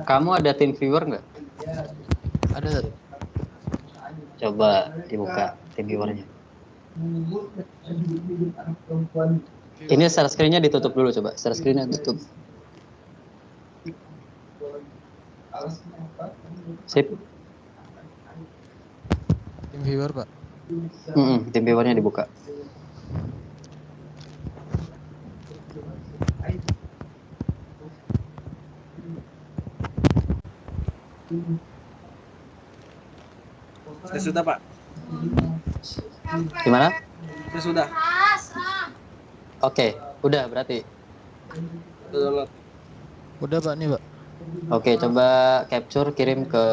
Kamu ada tim viewer nggak? Ada. Coba dibuka tim viewernya. Ini share screen-nya ditutup dulu, coba. Share screen-nya tutup. Sip. Tim viewer, Pak. Tim viewernya dibuka. Saya sudah, Pak. Gimana? Saya sudah. Oke, udah berarti. Udah, Pak, nih, Pak. Oke, coba capture kirim ke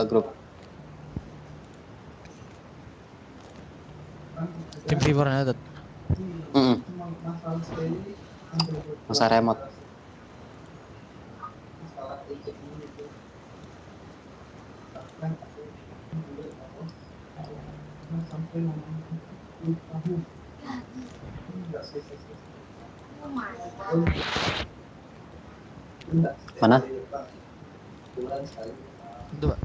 grup. Tim viewernya ada. Masa remote. Mana? Itu, Pak.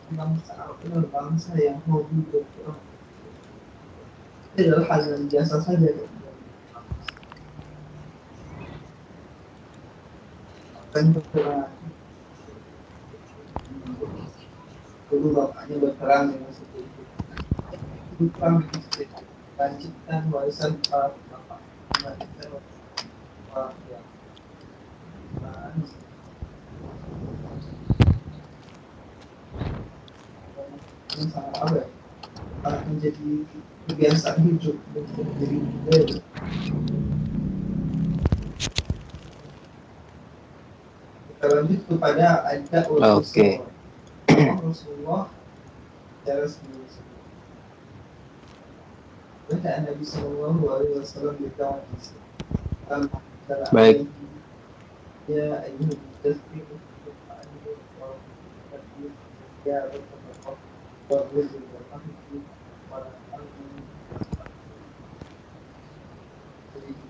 Bangsa yang hobi berperang itu adalah hal yang biasa saja. Kan berperang dulu bapaknya berperang dengan suku itu. Perang lanjutkan warisan para bapak. Melanjutkan warisan yang sangat apa ya? Sangat menjadi kebiasaan hidup menjadi budaya. Kita lanjut kepada ada Rasulullah secara sendiri. Baca Nabi Sallallahu Alaihi Wasallam berkata, Baik. Ya ayuh tasbih ya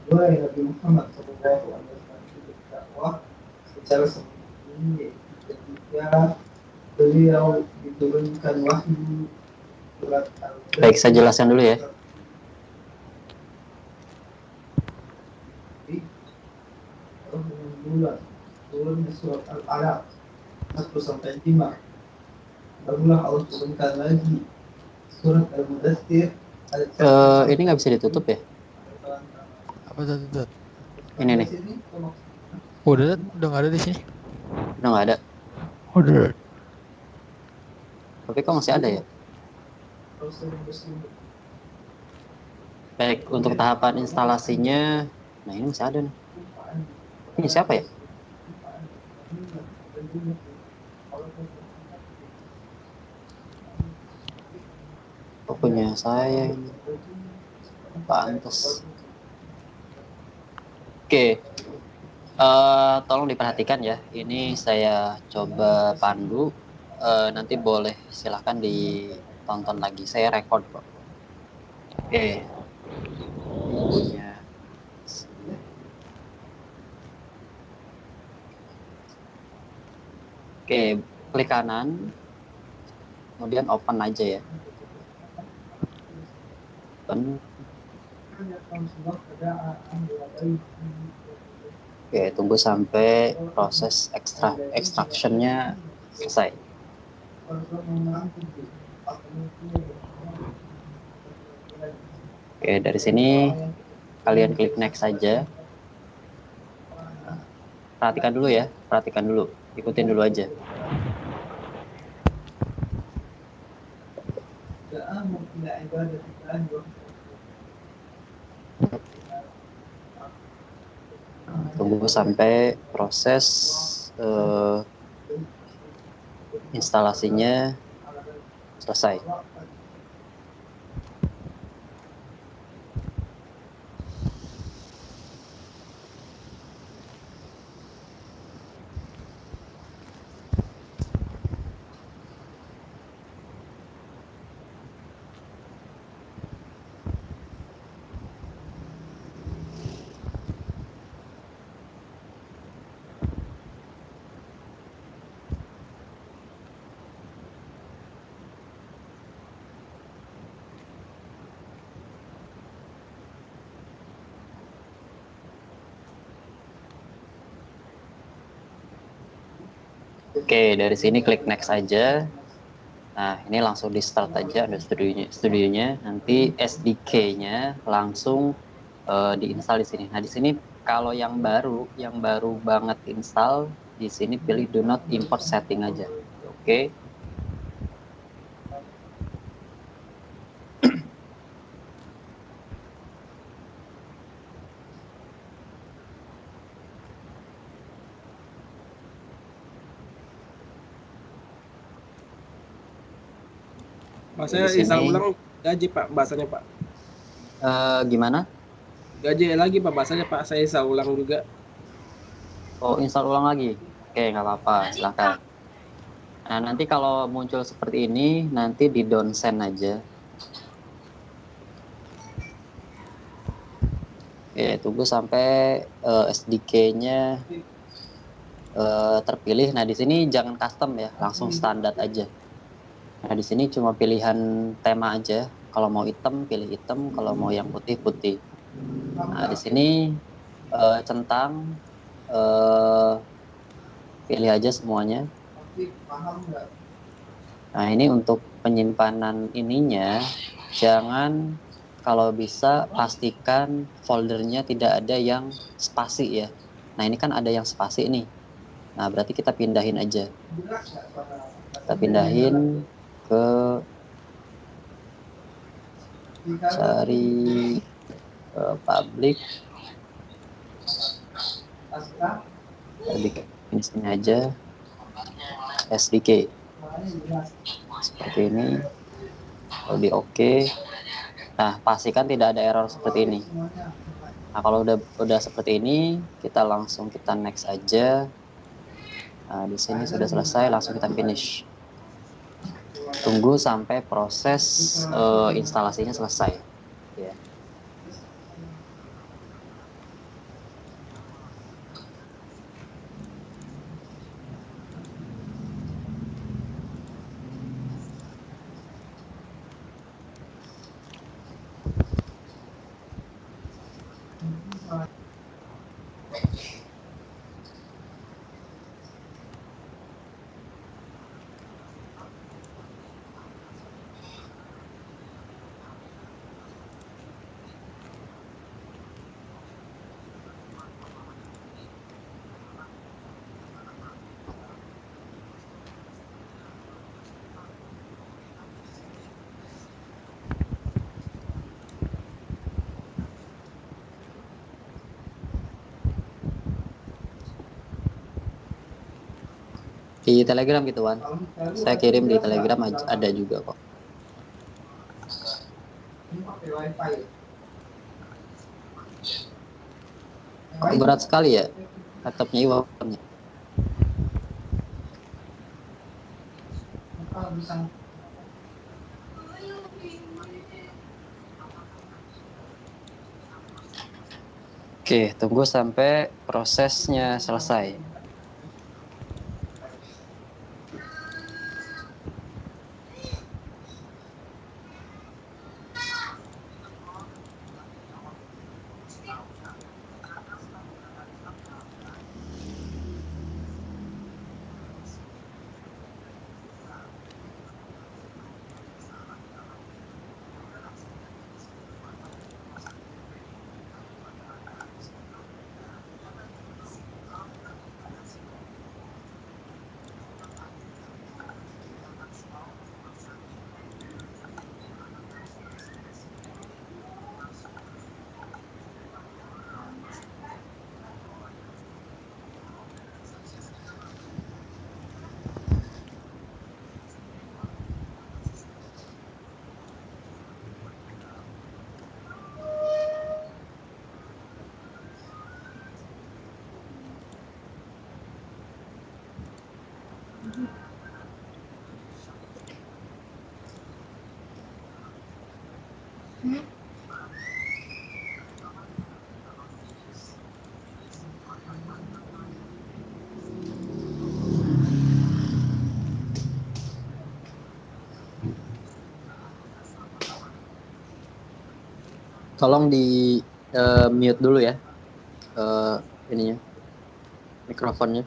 kedua yang Nabi Muhammad Sallallahu Alaihi Wasallam itu berdakwah secara sendiri ketika beliau diturunkan wahyu surat Al-Baqarah. Baik, saya jelaskan dulu ya. Turunnya surat Al-Alaq 1-5. Barulah Allah turunkan lagi surat Al-Mudaththir. Ini nggak bisa ditutup ya? Apa tadi? Ini nih. Udah nggak ada di sini. Udah nggak ada. Udah. Tapi kok masih ada ya? Baik, untuk tahapan instalasinya, nah ini masih ada nih. Ini siapa ya? Pokoknya saya ini pantas. Oke, tolong diperhatikan ya. Ini saya coba pandu. Nanti boleh silahkan ditonton lagi. Saya record kok. Oke. Punya. Oke, klik kanan, kemudian open aja ya. Open. Oke, tunggu sampai proses extraction-nya selesai. Oke, dari sini kalian klik next saja. Perhatikan dulu ya, perhatikan dulu, ikutin dulu aja. Tunggu sampai proses instalasinya selesai. Oke, dari sini klik next aja. Nah, ini langsung di start aja ada studionya. Nanti SDK-nya langsung diinstal di sini. Nah, di sini kalau yang baru banget install, di sini pilih do not import setting aja. Oke. Bahasanya Di install sini ulang gaji Pak, bahasanya Pak. gimana? Gaji lagi Pak, bahasanya Pak, saya install ulang juga. Oh, install ulang lagi. Oke, nggak apa-apa, silakan. Nah, nanti kalau muncul seperti ini, nanti di don't send aja. Oke, tunggu sampai SDK-nya terpilih. Nah, di sini jangan custom ya, langsung standar aja. Nah, di sini cuma pilihan tema aja. Kalau mau hitam, pilih hitam. Kalau mau yang putih, putih. Nah, di sini centang, pilih aja semuanya. Nah, ini untuk penyimpanan ininya, jangan, kalau bisa pastikan foldernya tidak ada yang spasi ya. Nah, ini kan ada yang spasi nih. Nah, berarti kita pindahin aja. Kita pindahin ke cari public. Kita bikin sini aja SDK. Seperti ini. Kalau di oke. Nah, pastikan tidak ada error seperti ini. Nah, kalau udah seperti ini, kita langsung next aja. Nah, di sini sudah selesai, langsung kita finish. Tunggu sampai proses instalasinya selesai. Ya. Di Telegram gitu Wan. Saya kirim di Telegram ada juga kok. Kok berat sekali ya laptopnya Iwan. Oke, tunggu sampai prosesnya selesai. Tolong di mute dulu ya ininya, mikrofonnya.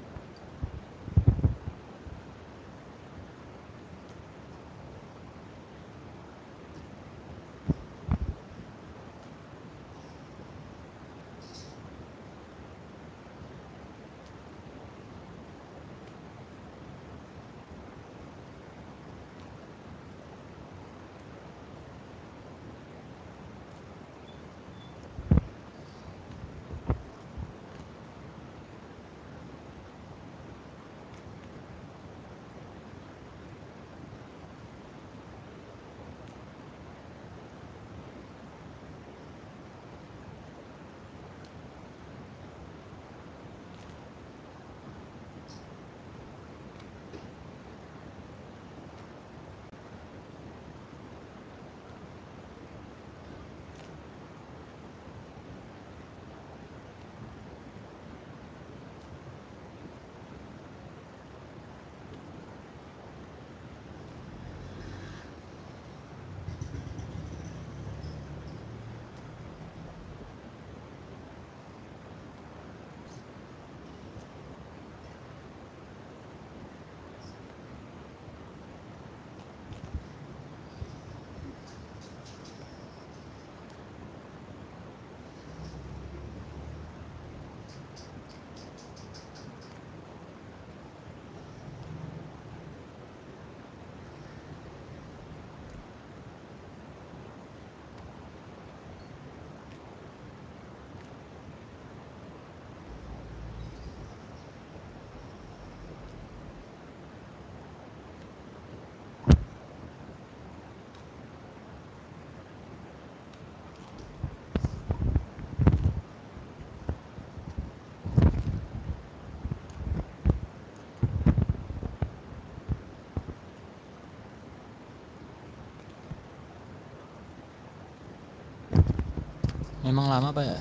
Memang lama Pak ya?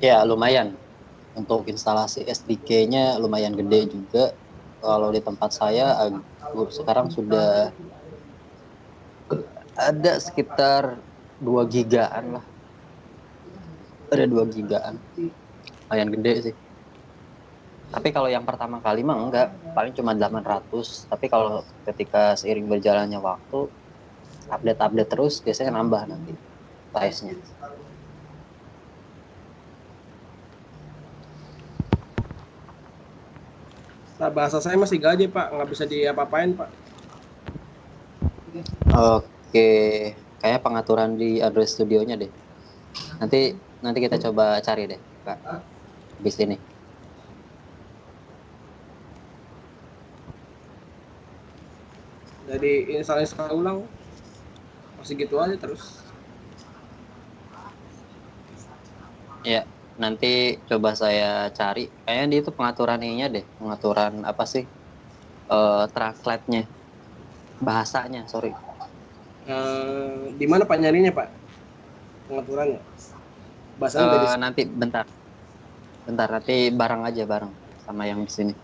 Ya lumayan. Untuk instalasi SDK-nya lumayan gede juga. Kalau di tempat saya sekarang sudah ada sekitar 2 gigaan lah. Ada 2 gigaan. Lumayan gede sih. Tapi kalau yang pertama kali mah enggak, paling cuma 800. Tapi kalau ketika seiring berjalannya waktu, update-update terus, biasanya nambah nanti size-nya. Nah, bahasa saya masih gaje Pak, nggak bisa diapa-apain Pak. Oke, kayak pengaturan di Android Studio-nya deh. Nanti nanti kita coba cari deh, Kak. Habis ini. Jadi install ulang masih gitu aja terus. Ya, nanti coba saya cari. Kayaknya dia itu pengaturan ininya deh, pengaturan apa sih? Translate-nya, bahasanya, sorry. Di mana Pak nyarinya Pak? Pengaturannya. Bahasanya dari Nanti bentar, nanti bareng aja bareng sama yang di sini.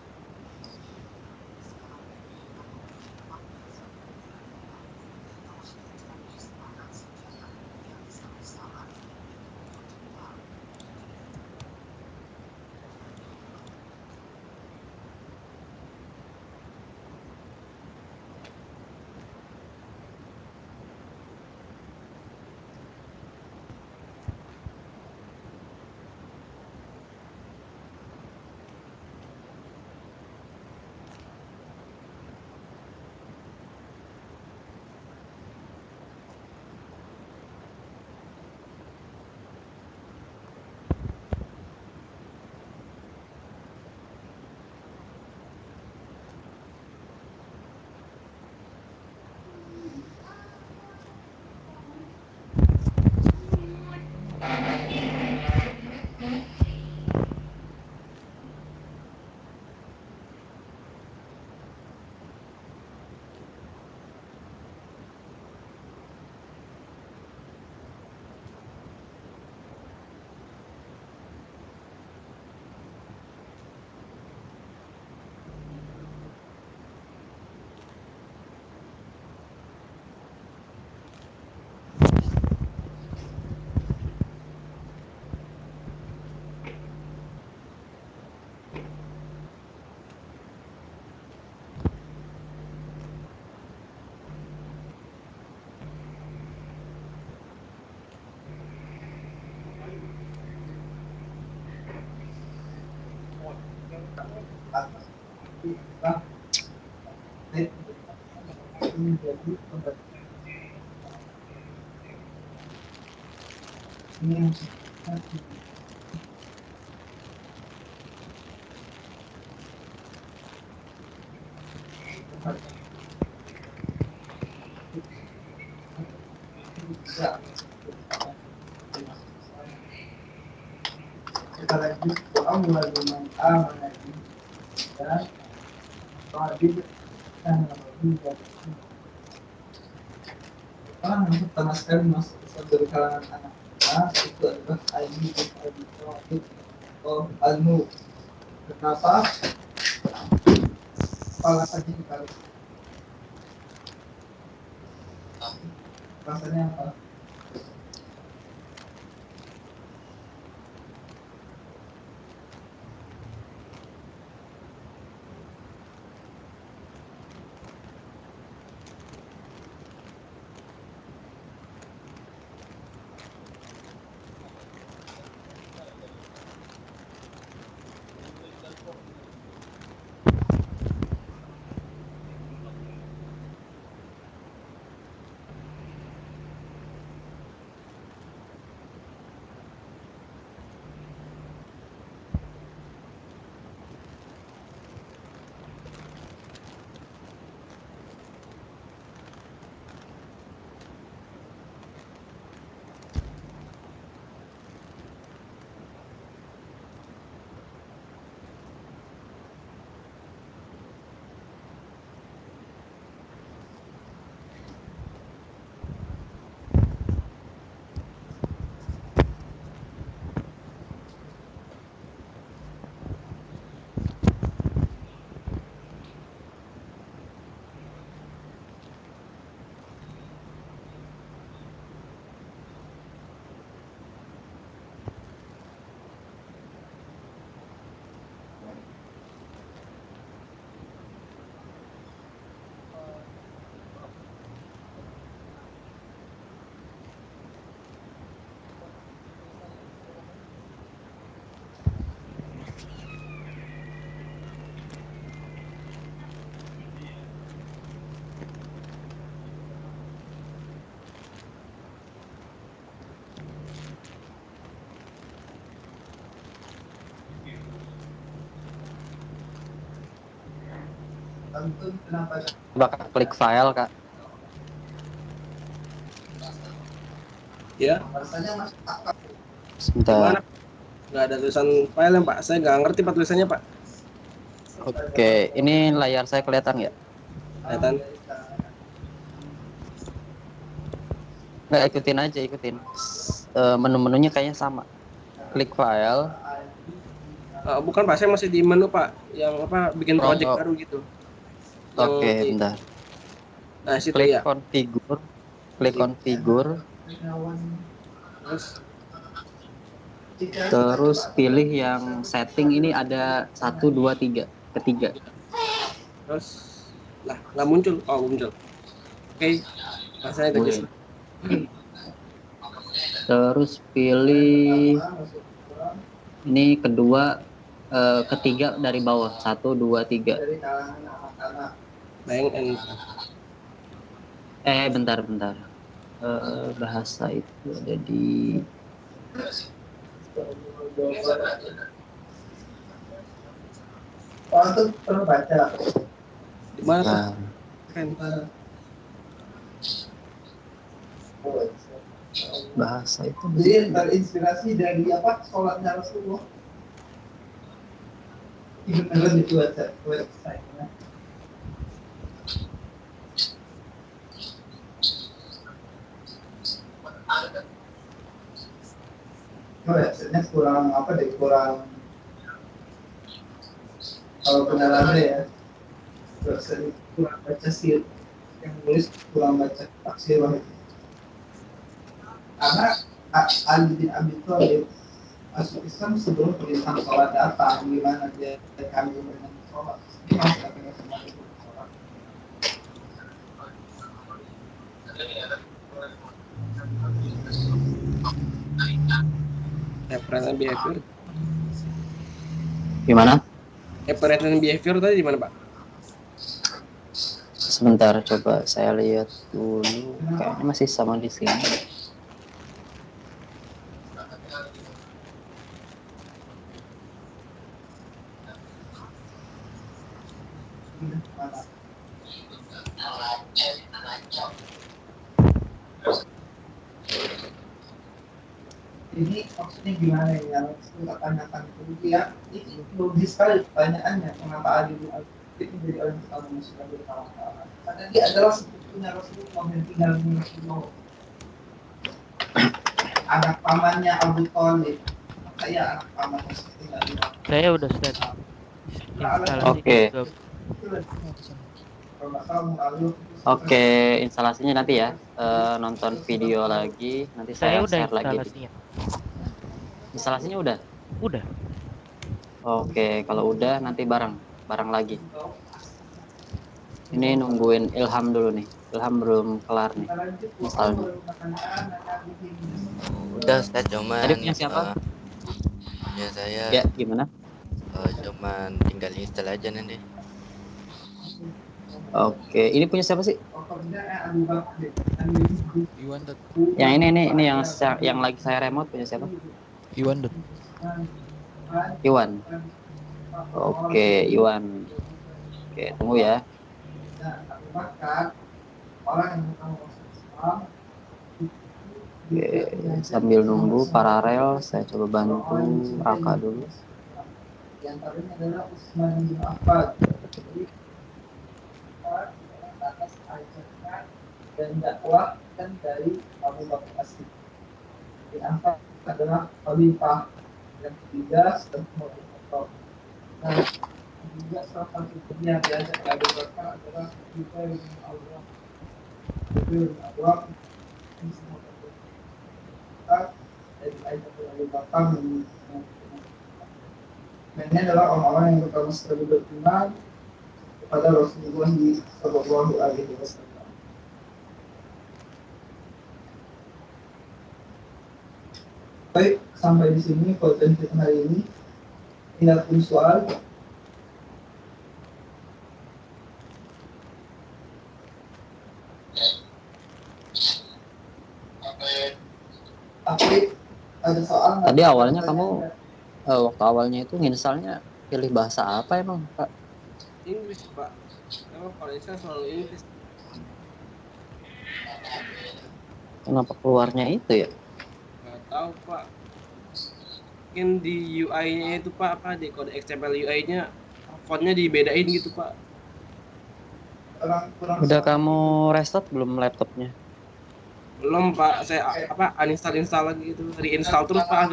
Kita lanjut ke awal man amana dan wajib dan wajib. Yang pertama sekali masuk Islam dari kalangan anak-anak itu adalah Ali bin Abi Thalib Al-Nu. Kenapa? Alasannya kita rasanya apa? Tentu kenapa Coba Kak, klik file Kak. Ya, bahasanya masuk akal. Sebentar. gimana? Nggak ada tulisan file Pak. Saya nggak ngerti Pak tulisannya Pak. Oke, ini layar saya kelihatan nggak? Kelihatan. Nggak, ikutin aja, ikutin. Menu-menunya kayaknya sama. Klik file. Bukan Pak, saya masih di menu Pak. Yang apa bikin project Oh, baru gitu. Yang oke, bentar. Nah, situ Klik ya. configure. Klik configure. Terus pilih yang setting, ini ada 1, 2, 3. Ketiga. Terus lah nggak muncul. Oh, muncul. Oke. Nah, saya ke Oke. Terus pilih ini kedua, ketiga dari bawah. 1, 2, 3. Dari kalangan anak-anak. Bang and Bentar. Bahasa itu ada di Orang tuh perlu baca. di mana tuh? nah, Kan. bahasa itu. Jadi terinspirasi dari apa? Sholatnya Rasulullah. Itu beneran itu website-nya. Websitenya kurang apa deh, kurang kalau kenalannya ya website itu kurang baca sih, yang nulis kurang baca taksir itu. Karena Ali bin Abi Thalib masuk Islam sebelum perintah sholat datang, gimana dia kami dengan sholat ini masih katanya sama itu sholat. Apparent and behavior. Gimana? Apparent and behavior tadi di mana Pak? Sebentar, coba saya lihat dulu. Kayaknya masih sama di sini. Ini maksudnya gimana ya, yang kita tanyakan itu ya, ini logis sekali pertanyaannya, kenapa Ali bin Abi Thalib menjadi orang pertama masuk ke dalam kalangan. Karena dia adalah sepupunya Rasulullah yang tinggal di Rasulullah, anak pamannya Abu Thalib, saya anak pamannya tinggal di Rasulullah. Saya udah set instalasi. Oke. Kalau nggak salah Muawiyah itu Oke, instalasinya nanti ya. Nonton video lagi, nanti Saya saya udah share lagi. instalasinya. Instalasinya udah? Udah. Oke, kalau udah nanti bareng lagi. Ini nungguin Ilham dulu nih. Ilham belum kelar nih instalnya. Udah Ustaz, cuman Tadi punya siapa? ya saya Ya, gimana? cuman tinggal install aja nanti. Oke, ini punya siapa sih? Iwan dot. Yang ini yang lagi saya remote punya siapa? Iwan dot. Iwan. Oke, Iwan. Oke, tunggu ya. Oke, sambil nunggu paralel saya coba bantu Raka dulu. Di antaranya adalah Utsman bin Affan. Jadi atas ajakan dan dakwah dan dari Abu Bakar As-Siddiq. Bin Affan adalah khalifah yang ketiga setelah Umar bin Khattab. Nah, juga salah satu yang diajak Abu Bakar adalah Zubair bin Awwam. Zubair bin Awwam ini semua kita dari ajak Abu Bakar dan ini adalah orang-orang yang pertama sekali beriman kepada Rasulullah Shallallahu Alaihi Wasallam. Baik, sampai di sini konten kita hari ini. Tidak pun soal. Tapi ada soal. Tadi awalnya kamu waktu awalnya itu nginstalnya pilih bahasa apa emang, Pak? Inggris Pak. Emang kalau install selalu Inggris. Kenapa keluarnya itu ya? Nggak tahu Pak. Mungkin di UI-nya itu Pak, apa di kode XML UI-nya fontnya dibedain gitu Pak. kurang Udah kamu restart belum laptopnya? Belum Pak, saya apa uninstall lagi gitu, reinstall terus Pak,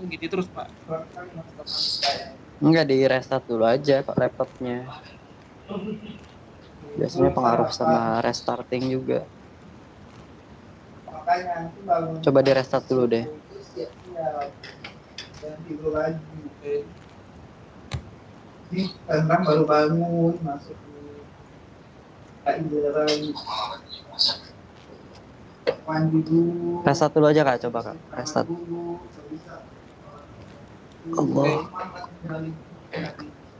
gitu terus Pak. Enggak, di restart dulu aja Pak laptopnya. Biasanya pengaruh sama restarting juga. Makanya nanti bangun Coba di restart dulu deh. Dan tidur lagi. Ini tentang baru bangun masuk di lagi. Mandi dulu. Restart dulu aja Kak, coba Kak. Restart. Allah.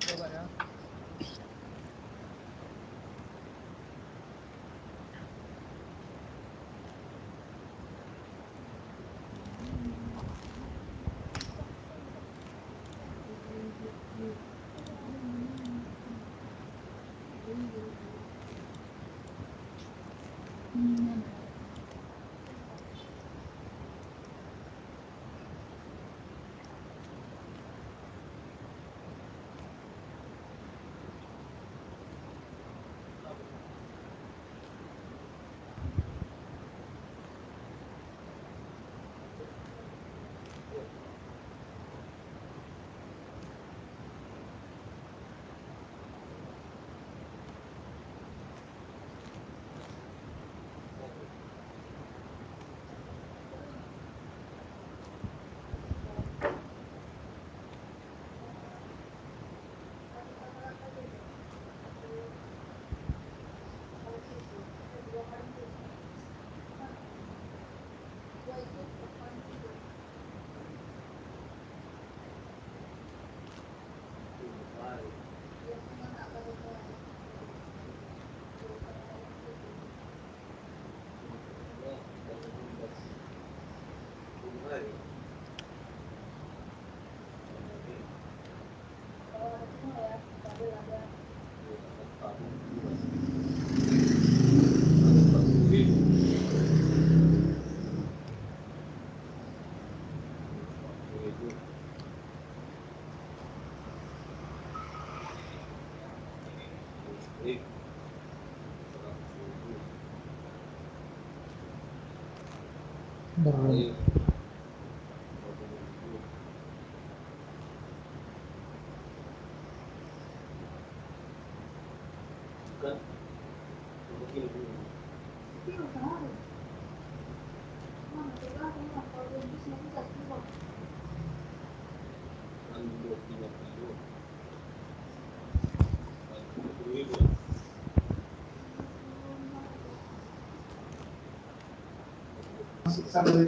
Coba ya.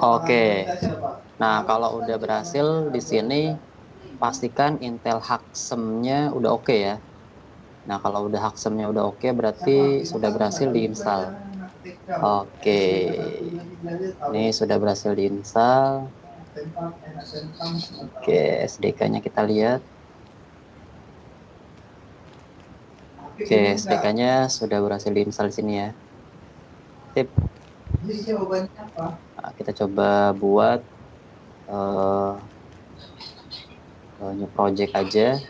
Oke. Nah, kalau udah berhasil di sini pastikan Intel Haxem-nya udah oke ya. Nah, kalau udah Haxem-nya udah oke berarti sudah berhasil diinstal. Oke. Ini sudah berhasil diinstal. Oke, SDK-nya kita lihat. Oke, SDK-nya sudah berhasil diinstal di sini ya. Tip. Nah, kita coba buat new project aja.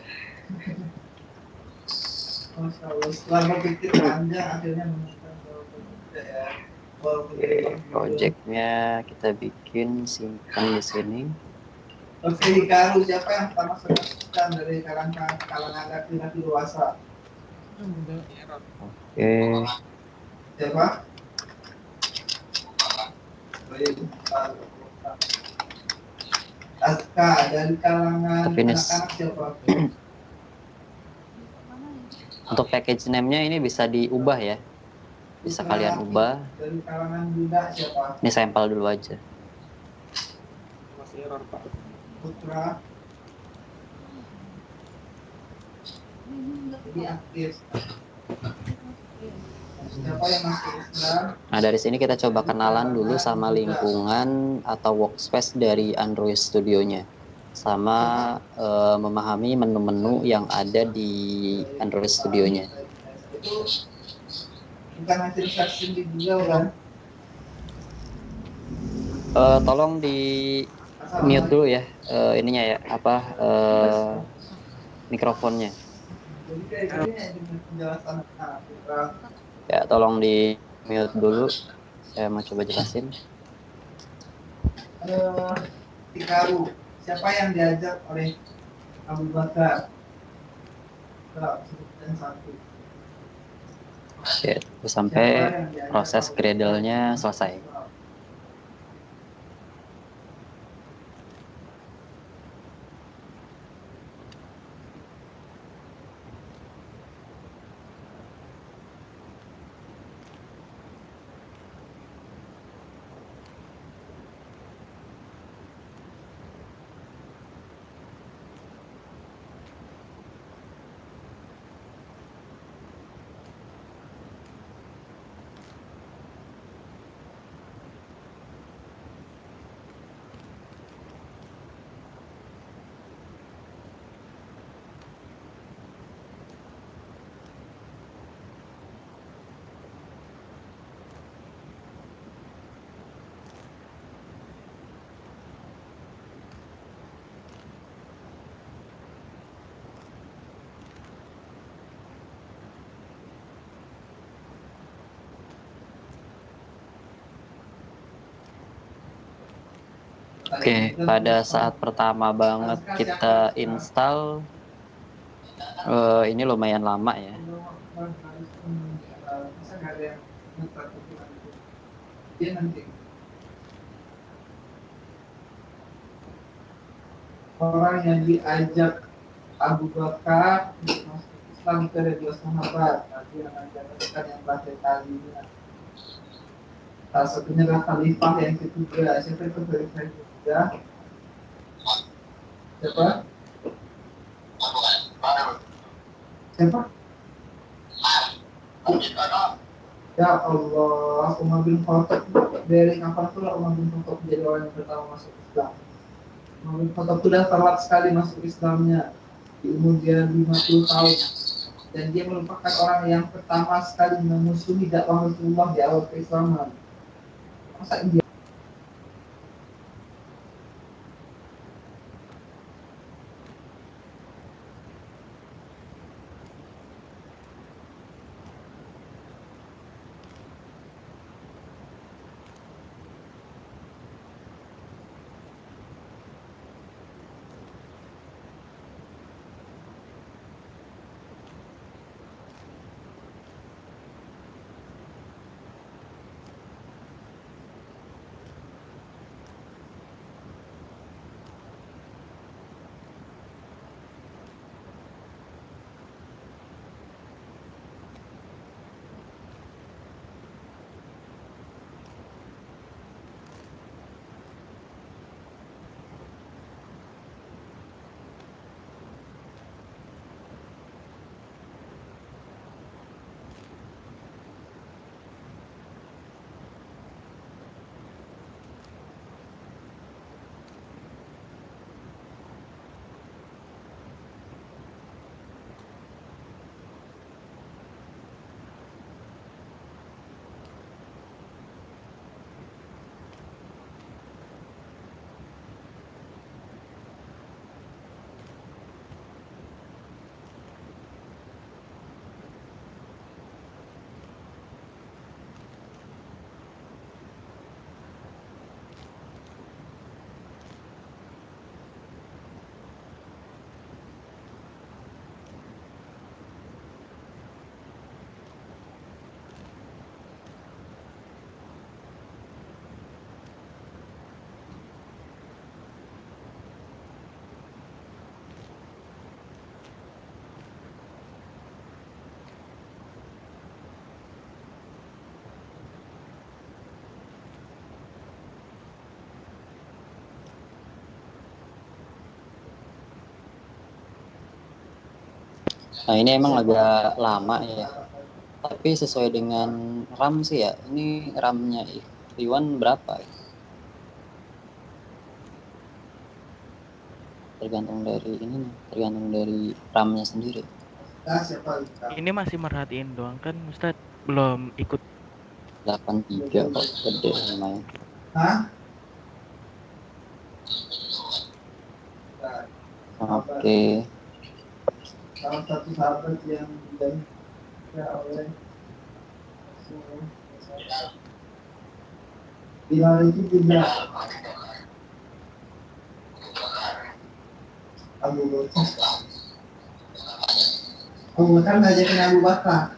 Oke, projectnya kita bikin simpan di sini. Oke, Hikaru siapa yang pertama sebutkan dari kalangan laki-laki dewasa? Oke. Siapa? Aska dari kalangan anak-anak siapa? Untuk package name-nya ini bisa diubah ya. Bisa kalian ubah. Dari kalangan Bunda siapa? Ini sampel dulu aja. Masih error Pak. Putra. Jadi aktif. Siapa yang masih Islam? Nah, dari sini kita coba kenalan dulu sama lingkungan atau workspace dari Android Studio-nya. Sama memahami menu-menu yang ada di Android Studio-nya. itu bukan hasil searching di Google kan? Tolong di mute dulu ya, ininya ya, apa, mikrofonnya. Jadi kayak gini ya dengan penjelasan Putra. Ya, tolong di mute dulu. Saya mau coba jelasin. Tikaru, siapa yang diajak oleh Abu Bakar? Sebutkan satu. Oke, tunggu sampai proses cradle-nya selesai. Oke, pada saat pertama banget kita install, ini lumayan lama ya. Orang yang diajak Abu Bakar masuk Islam itu ada dua sahabat. Nanti yang akan dijelaskan yang bahasa kalinya. Salah satunya adalah Khalifah yang ketiga. Siapa itu Khalifah yang ketiga? Siapa? Siapa? Ya Allah, Umar bin Khattab. Dari kapan pula Umar bin Khattab menjadi orang yang pertama masuk Islam? Umar bin Khattab sudah telat sekali masuk Islamnya. Di umur dia 50 tahun. Dan dia merupakan orang yang pertama sekali memusuhi dakwah Rasulullah di awal keislaman. Masa dia Nah, ini emang agak lama ya. Tapi sesuai dengan RAM sih ya. Ini RAM-nya Iwan berapa ya? Tergantung dari ini nih, tergantung dari RAM-nya sendiri. Nah, siapa Lita? Ini masih merhatiin doang kan Ustadz, belum ikut. 83 kok gede lumayan. Hah? Nah, Oke. salah satu sahabat yang dijamin oleh Rasulullah. Bilal itu juga Abu Bakar. Abu Bakar ngajakin Abu Bakar.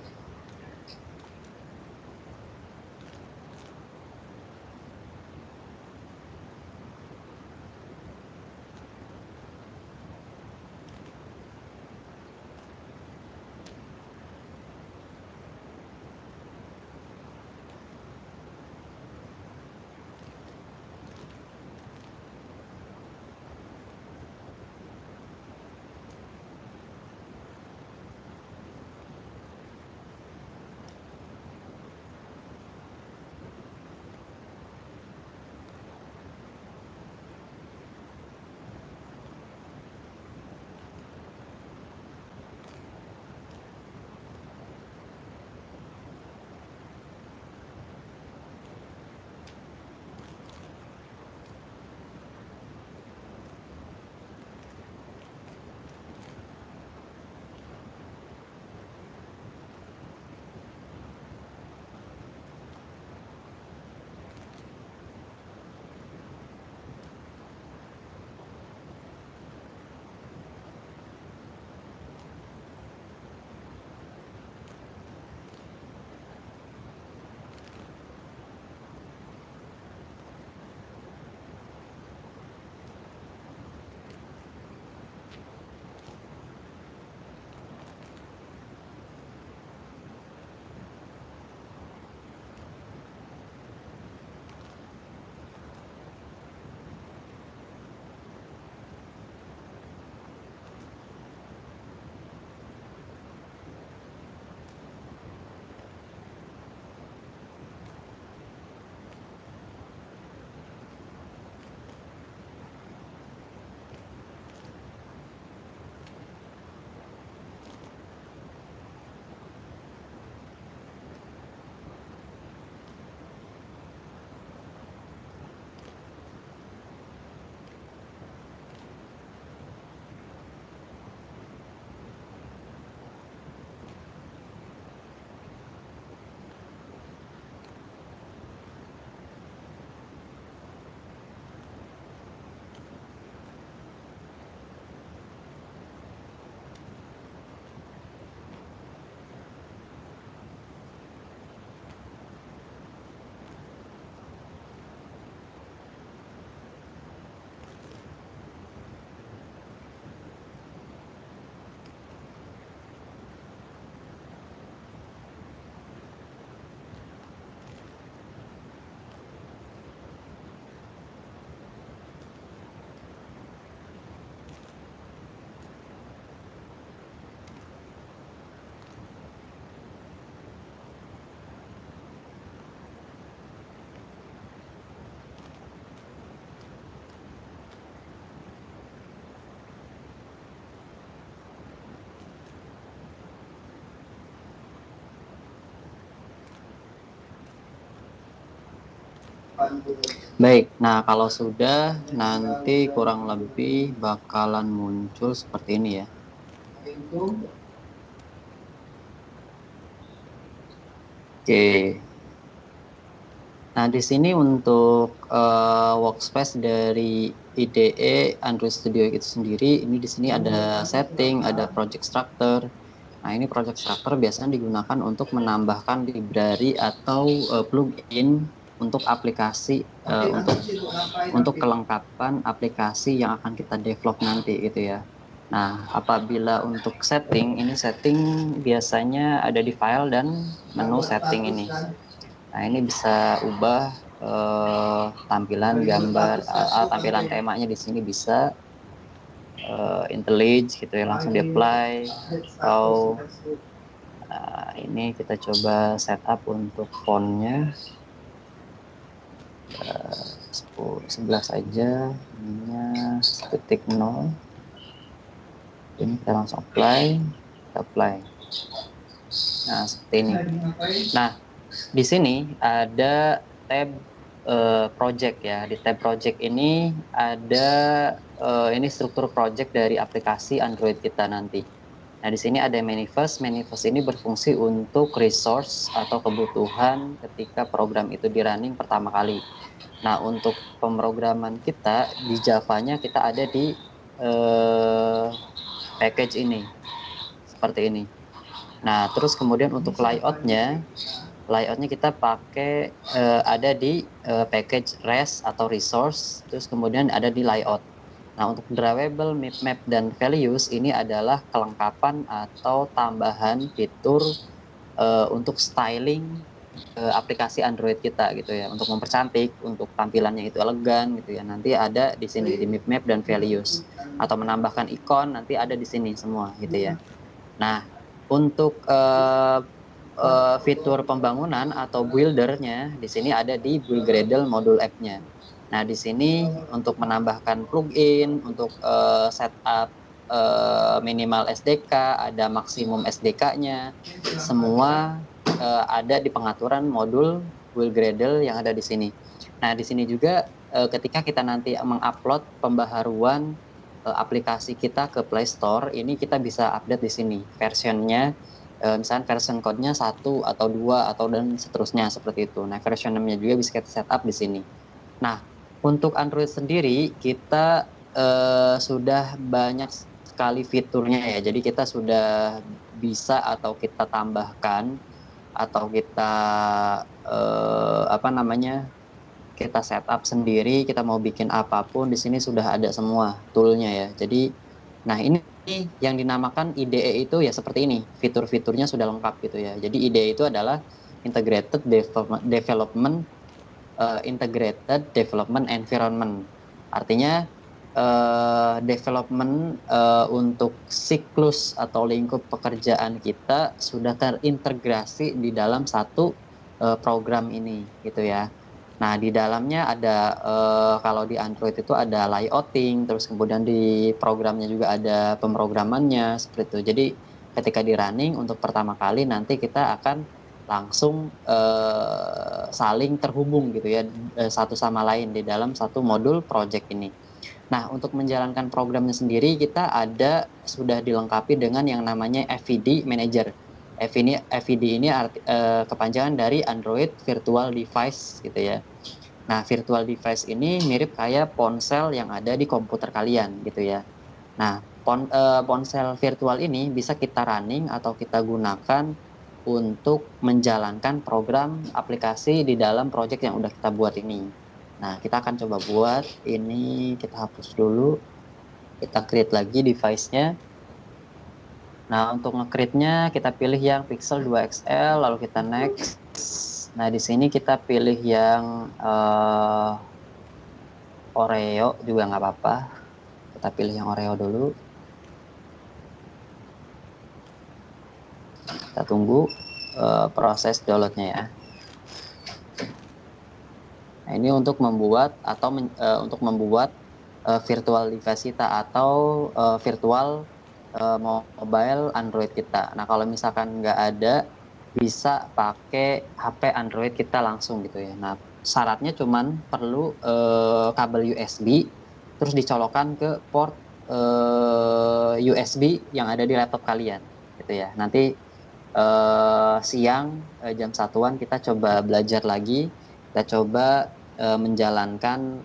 Baik, nah kalau sudah nanti kurang lebih bakalan muncul seperti ini ya. Oke. Nah, di sini untuk workspace dari IDE Android Studio itu sendiri, ini di sini ada setting, ada project structure. Nah, ini project structure biasanya digunakan untuk menambahkan library atau plugin untuk aplikasi untuk kelengkapan aplikasi yang akan kita develop nanti gitu ya. Nah, apabila untuk setting, ini setting biasanya ada di file dan menu setting ini. Nah, ini bisa ubah tampilan gambar, tampilan temanya di sini bisa IntelliJ gitu ya, langsung di apply. Atau ini kita coba setup untuk fontnya 11 aja, ininya 1.0. Ini kita langsung apply. kita apply. Nah, seperti ini. Nah, di sini ada tab project ya. Di tab project ini ada ini struktur project dari aplikasi Android kita nanti. Nah, di sini ada manifest. Manifest ini berfungsi untuk resource atau kebutuhan ketika program itu di running pertama kali. Nah, untuk pemrograman kita di Java-nya kita ada di package ini. Seperti ini. Nah, terus kemudian untuk layoutnya kita pakai ada di package res atau resource, terus kemudian ada di layout. Nah, untuk drawable, map, dan values ini adalah kelengkapan atau tambahan fitur untuk styling aplikasi Android kita gitu ya, untuk mempercantik, untuk tampilannya itu elegan gitu ya. Nanti ada di sini di map dan values, atau menambahkan ikon nanti ada di sini semua gitu ya. Nah, untuk fitur pembangunan atau buildernya di sini ada di build Gradle modul app-nya. Nah, di sini untuk menambahkan plugin, untuk setup minimal SDK, ada maksimum SDK-nya, semua ada di pengaturan modul build Gradle yang ada di sini. Nah, di sini juga ketika kita nanti mengupload pembaharuan aplikasi kita ke Play Store, ini kita bisa update di sini versionnya, misalnya version code-nya 1 atau 2 atau dan seterusnya seperti itu. Nah, version 6-nya juga bisa kita setup di sini. Nah, untuk Android sendiri kita sudah banyak sekali fiturnya ya. Jadi kita sudah bisa atau kita tambahkan atau kita kita setup sendiri, kita mau bikin apapun di sini sudah ada semua toolnya ya. Jadi, nah ini yang dinamakan IDE itu ya seperti ini, fitur-fiturnya sudah lengkap gitu ya. Jadi IDE itu adalah Integrated Development Environment. Artinya development untuk siklus atau lingkup pekerjaan kita sudah terintegrasi di dalam satu program ini gitu ya. Nah, di dalamnya ada kalau di Android itu ada layouting, terus kemudian di programnya juga ada pemrogramannya seperti itu. Jadi ketika di running untuk pertama kali nanti kita akan langsung saling terhubung gitu ya, satu sama lain di dalam satu modul project ini. Nah, untuk menjalankan programnya sendiri kita sudah dilengkapi dengan yang namanya FVD Manager. FVD ini kepanjangan dari Android Virtual Device gitu ya. Nah, virtual device ini mirip kayak ponsel yang ada di komputer kalian gitu ya. Nah, ponsel virtual ini bisa kita running atau kita gunakan untuk menjalankan program aplikasi di dalam project yang udah kita buat ini. Nah, kita akan coba buat ini, kita hapus dulu, kita create lagi device-nya. Nah, untuk nge-create-nya kita pilih yang Pixel 2 XL, lalu kita next. Nah, di sini kita pilih yang Oreo juga nggak apa-apa. Kita pilih yang Oreo dulu. Kita tunggu proses downloadnya ya. Nah, ini untuk membuat virtual device kita atau virtual mobile Android kita. Nah, kalau misalkan nggak ada, bisa pakai HP Android kita langsung gitu ya. Nah, syaratnya cuman perlu kabel USB, terus dicolokkan ke port USB yang ada di laptop kalian gitu ya. Nanti siang jam 1-an kita coba belajar lagi, kita coba menjalankan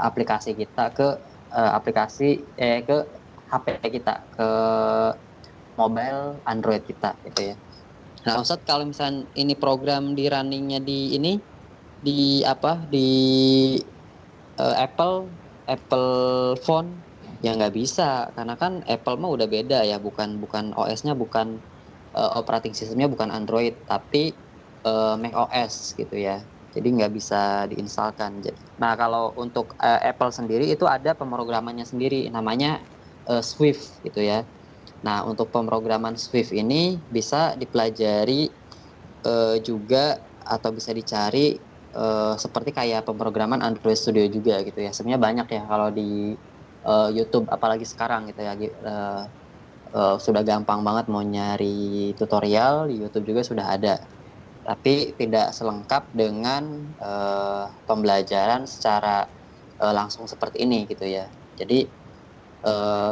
aplikasi kita ke HP kita, ke mobile Android kita gitu ya. Nah, Ustadz, kalau misalnya ini program di runningnya di Apple phone ya nggak bisa, karena kan Apple mah udah beda ya, bukan OS-nya, bukan operating sistemnya bukan Android tapi Mac OS gitu ya. Jadi nggak bisa diinstalkan. Nah, kalau untuk Apple sendiri itu ada pemrogramannya sendiri, namanya Swift gitu ya. Nah, untuk pemrograman Swift ini bisa dipelajari juga atau bisa dicari seperti kayak pemrograman Android Studio juga gitu ya. Sebenarnya banyak ya kalau di YouTube, apalagi sekarang gitu ya. sudah gampang banget mau nyari tutorial di YouTube juga sudah ada. Tapi tidak selengkap dengan pembelajaran secara langsung seperti ini gitu ya. Jadi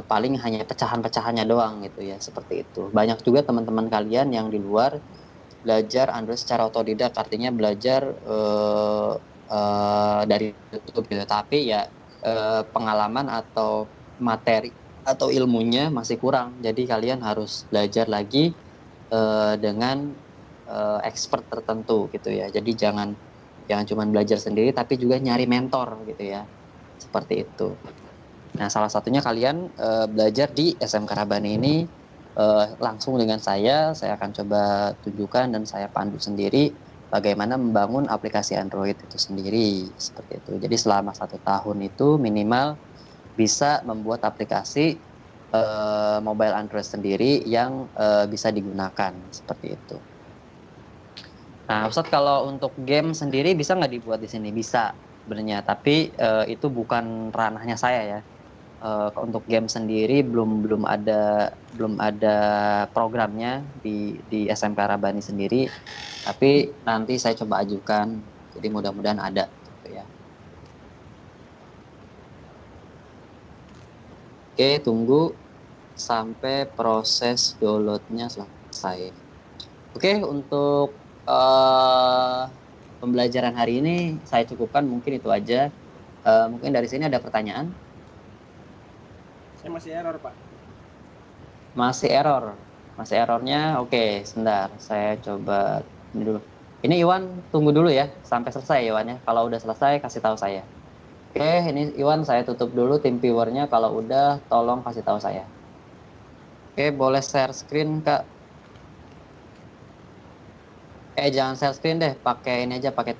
paling hanya pecahan-pecahannya doang gitu ya, seperti itu. Banyak juga teman-teman kalian yang di luar belajar Android secara otodidak, artinya belajar dari YouTube gitu. Tapi ya pengalaman atau materi atau ilmunya masih kurang. Jadi kalian harus belajar lagi dengan expert tertentu gitu ya. Jadi jangan cuma belajar sendiri, tapi juga nyari mentor gitu ya. Seperti itu. Nah, salah satunya kalian belajar di SMK Rabani ini langsung dengan saya akan coba tunjukkan dan saya pandu sendiri bagaimana membangun aplikasi Android itu sendiri, seperti itu. Jadi selama 1 tahun itu minimal bisa membuat aplikasi mobile Android sendiri yang bisa digunakan, seperti itu. Nah, Ustadz, kalau untuk game sendiri bisa nggak dibuat di sini? Bisa sebenarnya, tapi itu bukan ranahnya saya ya. Untuk game sendiri belum ada programnya di SMK Rabani sendiri, tapi nanti saya coba ajukan, jadi mudah-mudahan ada gitu ya. Oke, tunggu sampai proses downloadnya selesai. Oke, untuk pembelajaran hari ini saya cukupkan, mungkin itu aja. Mungkin dari sini ada pertanyaan? Saya masih error, Pak. Masih errornya. Oke, sebentar, saya coba ini dulu. Ini Iwan tunggu dulu ya sampai selesai Iwan ya. Kalau udah selesai kasih tahu saya. Oke, ini Iwan saya tutup dulu tim viewernya. Kalau udah tolong kasih tahu saya. Oke, boleh share screen Kak. Jangan share screen deh, pakai ini aja, pakai